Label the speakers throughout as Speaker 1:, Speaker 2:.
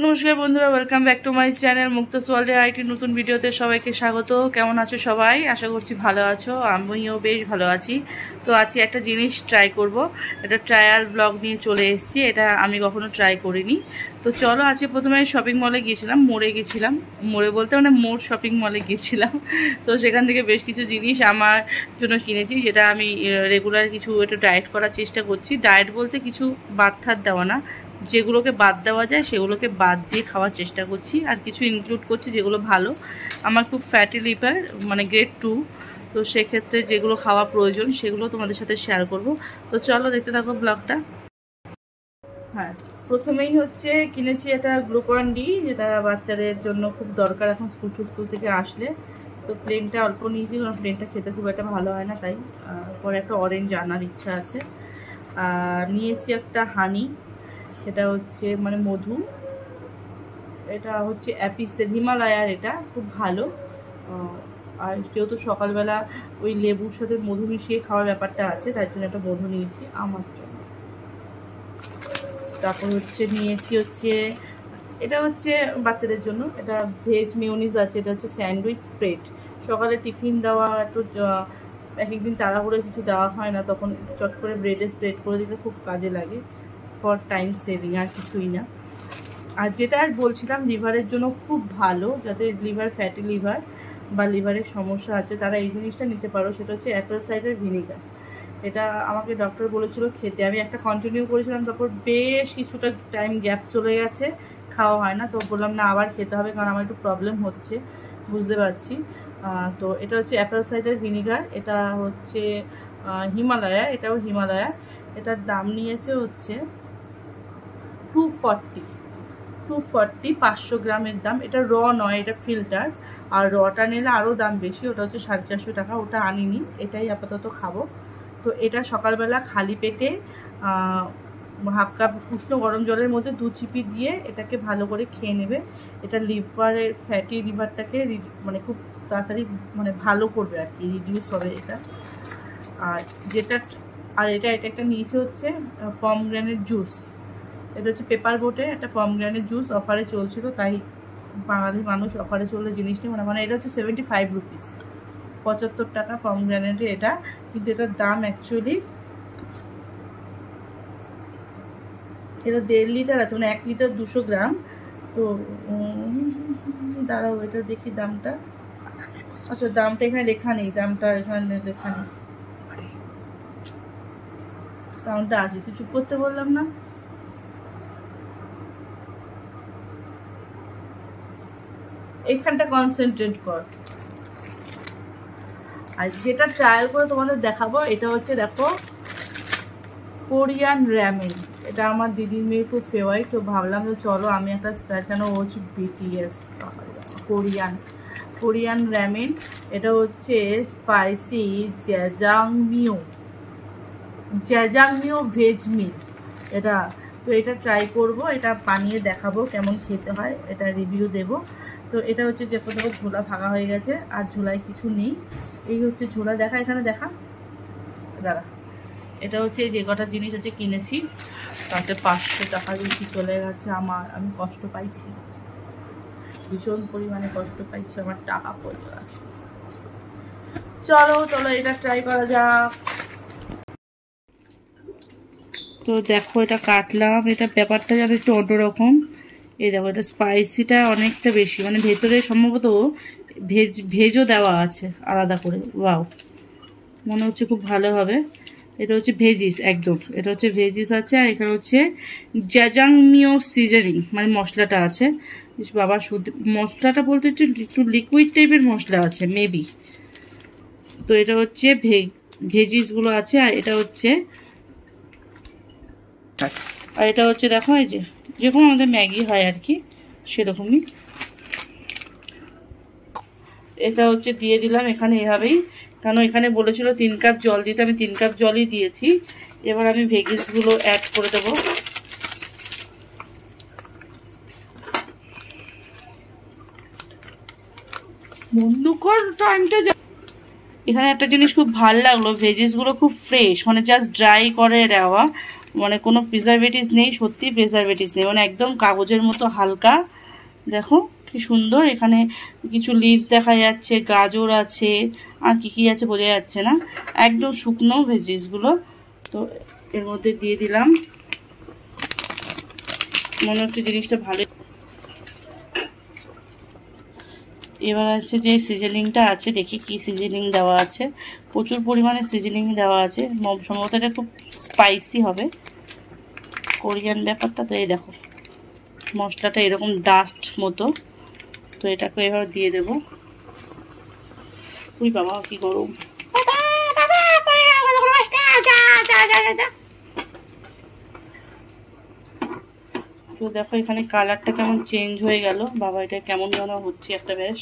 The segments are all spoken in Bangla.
Speaker 1: নমস্কার বন্ধুরা, welcome back to my channel Mukta's ওয়ার্ল্ডের আরেকটি নতুন ভিডিওতে সবাইকে স্বাগত। কেমন আছো সবাই? আশা করছি ভালো আছো, আমিও বেশ ভালো আছি। তো আজকে একটা জিনিস ট্রাই করব, এটা ট্রায়াল ব্লগ নিয়ে চলে এসেছি। এটা আমি কখনো ট্রাই করিনি। তো চলো, আজকে প্রথমে শপিং মলে গিয়েছিলাম, মোড়ে গেছিলাম, মোড়ে বলতে মানে মোড় শপিং মলে গিয়েছিলাম। তো সেখান থেকে বেশ কিছু জিনিস আমার জন্য কিনেছি, যেটা আমি রেগুলার কিছু একটু ডায়েট করার চেষ্টা করছি। ডায়েট বলতে কিছু বাদ থাদ দেওয়া না, যেগুলোকে বাদ দেওয়া যায় সেগুলোকে বাদ দিয়ে খাওয়ার চেষ্টা করছি, আর কিছু ইনক্লুড করছি যেগুলো ভালো। আমার খুব ফ্যাটি লিভার, মানে গ্রেড 2, তো সেক্ষেত্রে যেগুলো খাওয়া প্রয়োজন সেগুলো তোমাদের সাথে শেয়ার করব। তো চলো দেখতে থাকো ব্লগটা। হ্যাঁ, প্রথমেই হচ্ছে কিনেছি এটা গ্লুকন ডি, যেটা বাচ্চাদের জন্য খুব দরকার এখন স্কুল থেকে আসলে। তো প্লেনটা অল্প নিয়েছি, কারণ প্লেনটা খেতে খুব একটা ভালো হয় না, তাই পরে একটা অরেঞ্জ আনার ইচ্ছা আছে। আর নিয়েছি একটা হানি, এটা হচ্ছে মানে মধু, এটা হচ্ছে অ্যাপিসের হিমালয়ার, এটা খুব ভালো। আর যেহেতু সকালবেলা ওই লেবুর সাথে মধু মিশিয়ে খাওয়ার ব্যাপারটা আছে, তাই জন্য একটা মধু নিয়েছি আমার জন্য। তারপর হচ্ছে নিয়েছি হচ্ছে এটা হচ্ছে বাচ্চাদের জন্য, এটা ভেজ মেয়োনিজ আছে, এটা হচ্ছে স্যান্ডউইচ স্প্রেড। সকালে টিফিন দেওয়া একটু এক একদিন তাড়াহুড়ো কিছু দেওয়া হয় না, তখন চট করে ব্রেডে স্প্রেড করে দিতে খুব কাজে লাগে, ফর টাইম সেভিং, আর কিছুই না। আর যেটা বলছিলাম লিভারের জন্য খুব ভালো, যাদের লিভার ফ্যাটি লিভার বা লিভারের সমস্যা আছে তারা এই জিনিসটা নিতে পারো, সেটা হচ্ছে অ্যাপেল সাইডার ভিনিগার। এটা আমাকে ডক্টর বলেছিল খেতে, আমি একটা কন্টিনিউ করেছিলাম, তারপর বেশ কিছুটা টাইম গ্যাপ চলে গেছে, খাওয়া হয় না। তো বললাম না, আবার খেতে হবে, কারণ আমার একটু প্রবলেম হচ্ছে, বুঝতে পারছি। তো এটা হচ্ছে অ্যাপেল সাইডার ভিনিগার, এটা হচ্ছে হিমালয়া, এটাও হিমালয়া। এটার দাম নিয়েছে হচ্ছে 240, 500 গ্রামের দাম। এটা র নয়, এটা ফিল্টার, আর রটা নিলে আরও দাম বেশি, ওটা হচ্ছে 450 টাকা। ওটা আনিনি, এটাই আপাতত খাবো। তো এটা সকালবেলা খালি পেটে হাফ কাপ উষ্ণ গরম জলের মধ্যে 2 চিপি দিয়ে এটাকে ভালো করে খেয়ে নেবে। এটা লিভারের ফ্যাটি লিভারটাকে মানে খুব তাড়াতাড়ি মানে ভালো করবে আর কি, রিডিউস হবে এটা। আর যেটা এটা একটা নিয়েছে হচ্ছে পমগ্রেনেট জুস, এটা হচ্ছে পেপার বোটে একটা পমগ্রেনেট জুস অফারে চলছিল, তাই বাঙালি মানুষ অফারে চললে জিনিস নিয়ে মানে এটা হচ্ছে 75 রুপিস, 75 টাকা পমগ্রেনেটে এটা। কিন্তু এটার দাম অ্যাকচুয়ালি এটা 1.5 লিটার আছে, মানে 1 লিটার 200 গ্রাম। তো দাঁড়াও, এটা দেখি দামটা। আচ্ছা, দামটা এখানে লেখা নেই, দামটা এখানে লেখা নেই। সাউন্ডটা আছে, তুই চুপ করতে বললাম না। এইখানটা কনসেন্ট্রেট কর। আর যেটা ট্রায়াল করে তোমাদের দেখাবো, এটা হচ্ছে দেখো কোরিয়ান র্যামেন। এটা আমার দিদির মেয়ের খুব ফেভারিট, তো ভাবলাম তো চলো আমি একটা স্টার্ট, কেন ও হচ্ছে বিটিএস কোরিয়ান র্যামেন। এটা হচ্ছে স্পাইসি জ্যাজাংমিও ভেজ মিল এটা। তো এটা ট্রাই করব, এটা বানিয়ে দেখাবো কেমন খেতে হয়, এটা রিভিউ দেব। তো এটা হচ্ছে যে দেখো ঝোলা ভাঙা হয়ে গেছে, আর ঝোলায় কিছু নেই। এই হচ্ছে ঝোলা, দেখা এখানে দেখা দাঁড়া। এটা হচ্ছে যে কটা জিনিস আছে কিনেছি, তাতে 500 টাকা বেশি চলে গেছে আমার। আমি কষ্ট পাইছি, ভীষণ পরিমাণে কষ্ট পাইছি, আমার টাকা পড়ে গেছে। চলো এটা ট্রাই করা যাক। তো দেখো এটা কাটলাম, এটা ব্যাপারটা যেন একটু অন্যরকম। এই দেখো, এটা স্পাইসিটা অনেকটা বেশি, মানে ভেতরে সম্ভবত ভেজও দেওয়া আছে আলাদা করে। ওয়াও, মনে হচ্ছে খুব ভালো হবে। এটা হচ্ছে ভেজিস, একদম এটা হচ্ছে ভেজিস আছে। আর এখানে হচ্ছে জ্যাজাংমিও সিজনিং, মানে মশলাটা আছে। বাবা, শুধু মশলাটা বলতে একটু লিকুইড টাইপের মশলা আছে মেবি। তো এটা হচ্ছে ভেজিসগুলো আছে। আর এটা হচ্ছে দেখো, এই যে যেরকম আমাদের ম্যাগি হয় আর কি, সেরকমই। এটা হচ্ছে দিয়ে দিলাম এখানে এভাবেই, কারণ এখানে বলেছিল 3 কাপ জল দিতে, আমি 3 কাপ জলই দিয়েছি। এবার আমি ভেজিসগুলো অ্যাড করে দেবো। বন্ধ কর টাইমটা। এখানে একটা জিনিস খুব ভালো লাগলো, ভেজিসগুলো খুব ফ্রেশ, মানে জাস্ট ড্রাই করে দেওয়া, মানে কোনো প্রিজারভেটিভস নেই, সত্যি প্রিজারভেটিভস নেই, মানে একদম কাগজের মতো হালকা। দেখো কি সুন্দর, এখানে কিছু লিভস দেখা যাচ্ছে, গাজর আছে, আর কি কি আছে বোঝা যাচ্ছে না, একদম শুকনো ভেজিসগুলো। তো এর মধ্যে দিয়ে দিলাম, মনে হচ্ছে জিনিসটা ভালো। এবার আছে যে সিজনিংটা আছে, দেখি কি সিজনিং দেওয়া আছে। প্রচুর পরিমাণে সিজনিং দেওয়া আছে, সম্ভবত এটা খুব স্পাইসি হবে কোরিয়ান ব্যাপারটা। তো এই দেখো মশলাটা এরকম ডাস্ট মতো, তো এটাকে এবার দিয়ে দেবো। উই বাবা কি গরম। তো দেখো এখানে কালারটা কেমন চেঞ্জ হয়ে গেল, বাবা এটা কেমন যেন হচ্ছে একটা বেশ।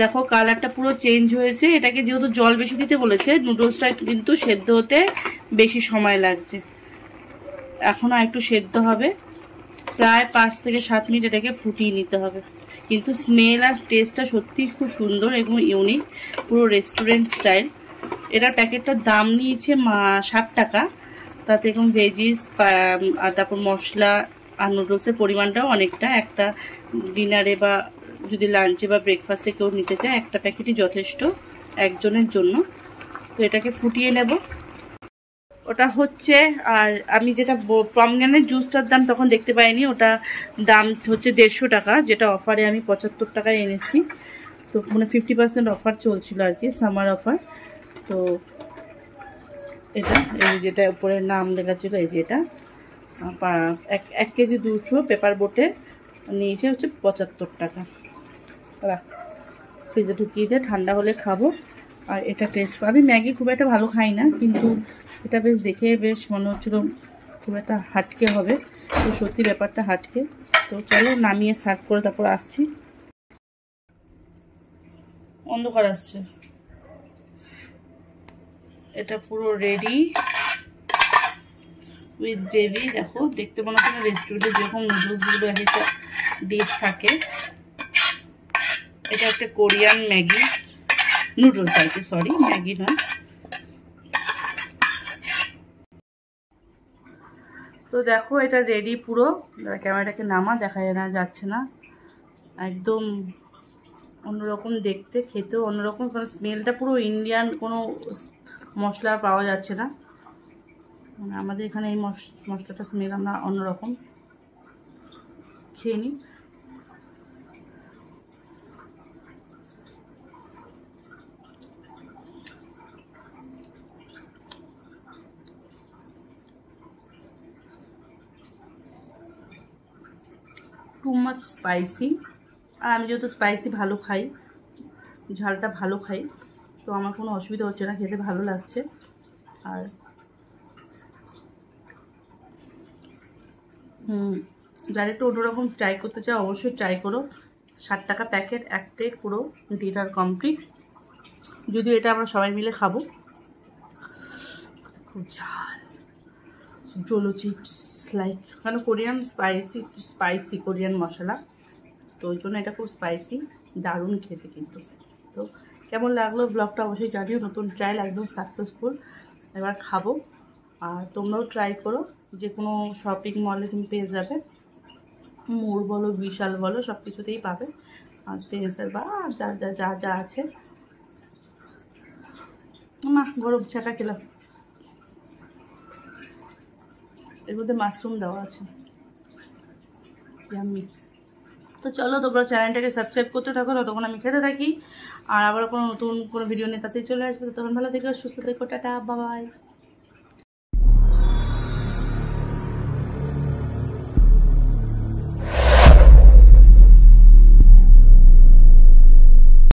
Speaker 1: দেখো কালারটা পুরো চেঞ্জ হয়েছে। এটাকে যেহেতু জল বেশি দিতে বলেছে, নুডলসটা কিন্তু সেদ্ধ হতে বেশি সময় লাগছে, এখনো একটু সেদ্ধ হবে, প্রায় 5 থেকে 7 মিনিট এটাকে ফুটিয়ে নিতে হবে। কিন্তু স্মেল আর টেস্টটা সত্যি খুব সুন্দর এবং ইউনিক, পুরো রেস্টুরেন্ট স্টাইল। এটার প্যাকেটটার দাম নিয়েছে 60 টাকা, তাতে এরকম ভেজিস আর তারপর মশলা আর নুডলসের পরিমাণটাও অনেকটা। একটা ডিনারে বা যদি লাঞ্চে বা ব্রেকফাস্টে কেউ নিতে চায়, একটা প্যাকেটই যথেষ্ট একজনের জন্য। তো এটাকে ফুটিয়ে নেব, ওটা হচ্ছে। আর আমি যেটা পমগ্রানেট জুসটার দাম তখন দেখতে পাইনি, ওটা দাম হচ্ছে 150 টাকা, যেটা অফারে আমি 75 টাকায় এনেছি। তো মানে 50% অফার চলছিল আর কি, সামার অফার। তো এটা এই যেটা উপরে নাম লেখা ছিল, এই যে এটা 1 কেজি 200 পেপার বোটে নিয়েছে হচ্ছে 75 টাকা। ফ্রিজে ঢুকিয়ে দিয়ে ঠান্ডা হলে খাবো। আর এটা টেস্ট, আমি ম্যাগি খুব একটা ভালো খাই না, কিন্তু এটা বেশ দেখে বেশ মনে হচ্ছিল খুব একটা হাটকে হবে। তো সত্যি ব্যাপারটা হাটকে। তো চলো নামিয়ে সার্ভ করে তারপর আসছি। অন্ধকার আসছে, এটা পুরো রেডি উইথ গ্রেভি। দেখো দেখতে মনে হচ্ছে রেস্টুরেন্টে যেরকম নুডলসগুলো একটা ডিশ থাকে, এটা একটা কোরিয়ান ম্যাগি নুডলস আর কি, সরি ম্যাগি নয়। তো দেখো এটা রেডি পুরো, ক্যামেরাটাকে নামা, দেখা যাচ্ছে না, একদম অন্যরকম দেখতে, খেতেও অন্যরকম, কারণ স্মেলটা পুরো ইন্ডিয়ান, কোনো মশলা পাওয়া যাচ্ছে না, মানে আমাদের এখানে এই মশলাটা স্মেল আমরা অন্যরকম। খেয়ে নিই। টু মাচ স্পাইসি, আর আমি যেহেতু স্পাইসি ভালো খাই, ঝালটা ভালো খাই, তো আমার কোনো অসুবিধা হচ্ছে না, খেতে ভালো লাগছে। আর যারা একটু অন্যরকম ট্রাই করতে চাও অবশ্যই ট্রাই করো। 60 টাকা প্যাকেট, একটাই পুরো ডিনার কমপ্লিট। যদিও এটা আমরা সবাই মিলে খাবো। খুব ঝাল, জোলো চিপস লাইক, কারণ কোরিয়ান স্পাইসি কোরিয়ান মশলা, তো ওই জন্য এটা খুব স্পাইসি, দারুণ খেতে কিন্তু। তো কেমন লাগলো ব্লগটা অবশ্যই জানিও। নতুন ট্রায়াল একদম সাকসেসফুল, এবার খাবো। আর তোমরাও ট্রাই করো, যে কোনো শপিং মলে তুমি পেয়ে যাবে, মোর বলো বিশাল বলো সব কিছুতেই পাবে, আর স্পেন্সার বা যা যা যা যা আছে। না গরম ছাকা খেলাম, এর মধ্যে মাশরুম দেওয়া আছে, ইয়াম্মি। তো চলো তোমরা চ্যানেলটাকে সাবস্ক্রাইব করতে থাকো, ততক্ষণ আমি খেতে থাকি। আর আবার কোনো নতুন কোনো ভিডিও নিয়ে তাতেই চলে আসবে। তখন ভালো থেকো, সুস্থ থেকো, টাটা বাই।